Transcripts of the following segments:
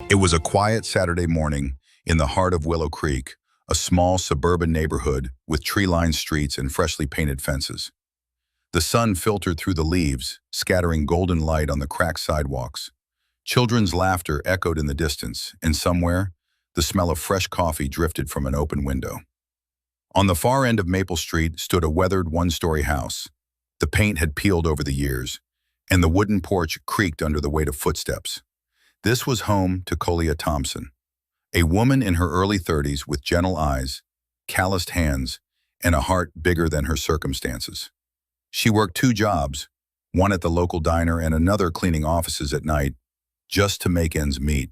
It was a quiet Saturday morning in the heart of Willow Creek, a small suburban neighborhood with tree-lined streets and freshly painted fences. The sun filtered through the leaves, scattering golden light on the cracked sidewalks. Children's laughter echoed in the distance, and somewhere, the smell of fresh coffee drifted from an open window. On the far end of Maple Street stood a weathered one-story house. The paint had peeled over the years, and the wooden porch creaked under the weight of footsteps. This was home to Colea Thompson, a woman in her early 30s with gentle eyes, calloused hands, and a heart bigger than her circumstances. She worked two jobs, one at the local diner and another cleaning offices at night, just to make ends meet.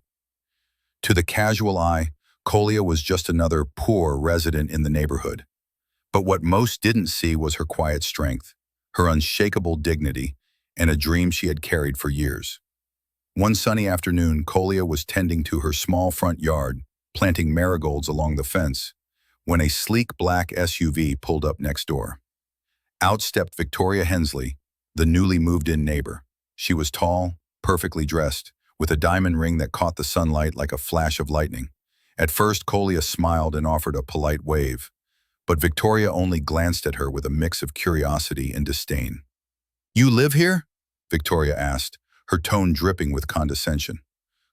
To the casual eye, Colea was just another poor resident in the neighborhood. But what most didn't see was her quiet strength, her unshakable dignity, and a dream she had carried for years. One sunny afternoon, Colea was tending to her small front yard, planting marigolds along the fence, when a sleek black SUV pulled up next door. Out stepped Victoria Hensley, the newly moved-in neighbor. She was tall, perfectly dressed, with a diamond ring that caught the sunlight like a flash of lightning. At first, Colea smiled and offered a polite wave, but Victoria only glanced at her with a mix of curiosity and disdain. "You live here?" Victoria asked, her tone dripping with condescension.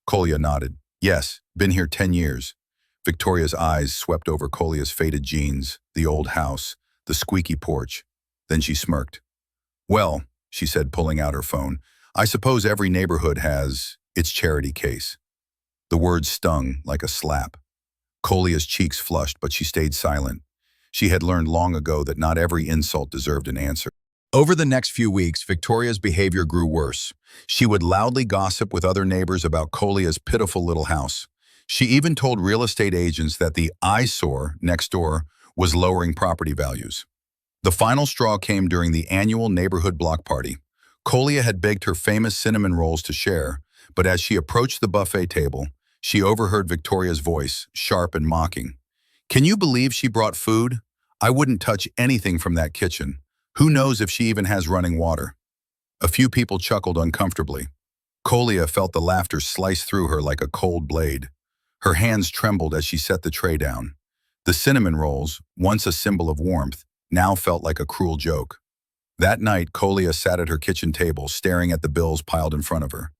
Colea nodded. "Yes, been here 10 years. Victoria's eyes swept over Colea's faded jeans, the old house, the squeaky porch. Then she smirked. "Well," she said, pulling out her phone, "I suppose every neighborhood has its charity case." The words stung like a slap. Colea's cheeks flushed, but she stayed silent. She had learned long ago that not every insult deserved an answer. Over the next few weeks, Victoria's behavior grew worse. She would loudly gossip with other neighbors about Colea's pitiful little house. She even told real estate agents that the eyesore next door was lowering property values. The final straw came during the annual neighborhood block party. Colea had begged her famous cinnamon rolls to share, but as she approached the buffet table, she overheard Victoria's voice, sharp and mocking. "Can you believe she brought food? I wouldn't touch anything from that kitchen. Who knows if she even has running water?" A few people chuckled uncomfortably. Colea felt the laughter slice through her like a cold blade. Her hands trembled as she set the tray down. The cinnamon rolls, once a symbol of warmth, now felt like a cruel joke. That night, Colea sat at her kitchen table, staring at the bills piled in front of her.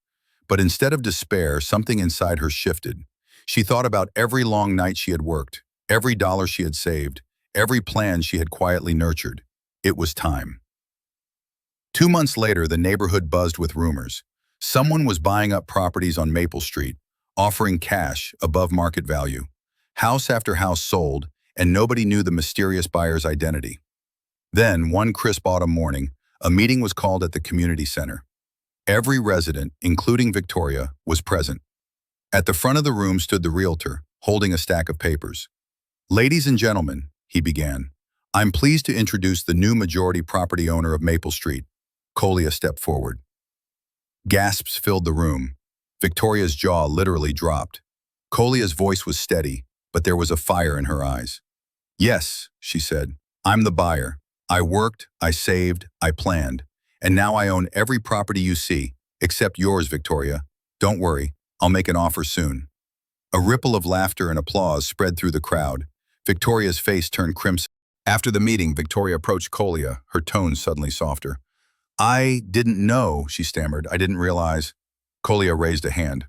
But instead of despair, something inside her shifted. She thought about every long night she had worked, every dollar she had saved, every plan she had quietly nurtured. It was time. 2 months later, the neighborhood buzzed with rumors. Someone was buying up properties on Maple Street, offering cash above market value. House after house sold, and nobody knew the mysterious buyer's identity. Then, one crisp autumn morning, a meeting was called at the community center. Every resident, including Victoria, was present. At the front of the room stood the realtor, holding a stack of papers. "Ladies and gentlemen," he began, "I'm pleased to introduce the new majority property owner of Maple Street." Colea stepped forward. Gasps filled the room. Victoria's jaw literally dropped. Colea's voice was steady, but there was a fire in her eyes. "Yes," she said, "I'm the buyer. I worked, I saved, I planned, and now I own every property you see, except yours, Victoria. Don't worry, I'll make an offer soon." A ripple of laughter and applause spread through the crowd. Victoria's face turned crimson. After the meeting, Victoria approached Colea, her tone suddenly softer. "I didn't know," she stammered. "I didn't realize." Colea raised a hand.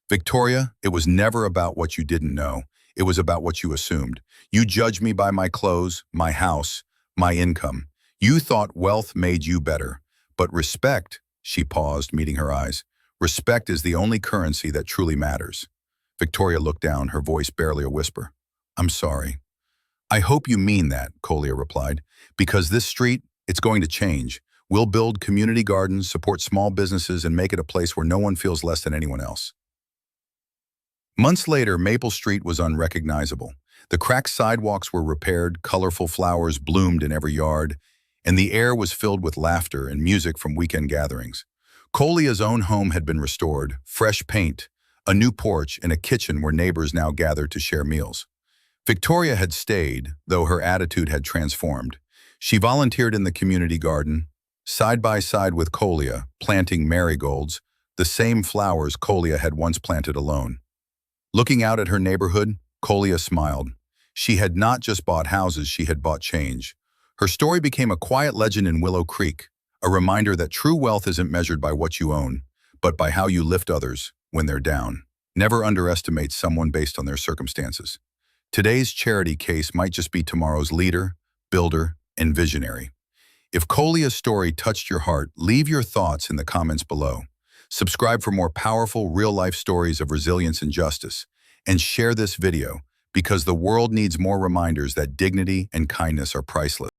"Victoria, it was never about what you didn't know. It was about what you assumed. You judged me by my clothes, my house, my income. You thought wealth made you better. But respect," she paused, meeting her eyes, "respect is the only currency that truly matters." Victoria looked down, her voice barely a whisper. "I'm sorry." "I hope you mean that," Colea replied, "because this street, it's going to change. We'll build community gardens, support small businesses, and make it a place where no one feels less than anyone else." Months later, Maple Street was unrecognizable. The cracked sidewalks were repaired, colorful flowers bloomed in every yard, and the air was filled with laughter and music from weekend gatherings. Colea's own home had been restored, fresh paint, a new porch, and a kitchen where neighbors now gathered to share meals. Victoria had stayed, though her attitude had transformed. She volunteered in the community garden, side by side with Colea, planting marigolds, the same flowers Colea had once planted alone. Looking out at her neighborhood, Colia smiled. She had not just bought houses, she had bought change. Her story became a quiet legend in Willow Creek, a reminder that true wealth isn't measured by what you own, but by how you lift others when they're down. Never underestimate someone based on their circumstances. Today's charity case might just be tomorrow's leader, builder, and visionary. If Colia's story touched your heart, leave your thoughts in the comments below. Subscribe for more powerful, real-life stories of resilience and justice. And share this video, because the world needs more reminders that dignity and kindness are priceless.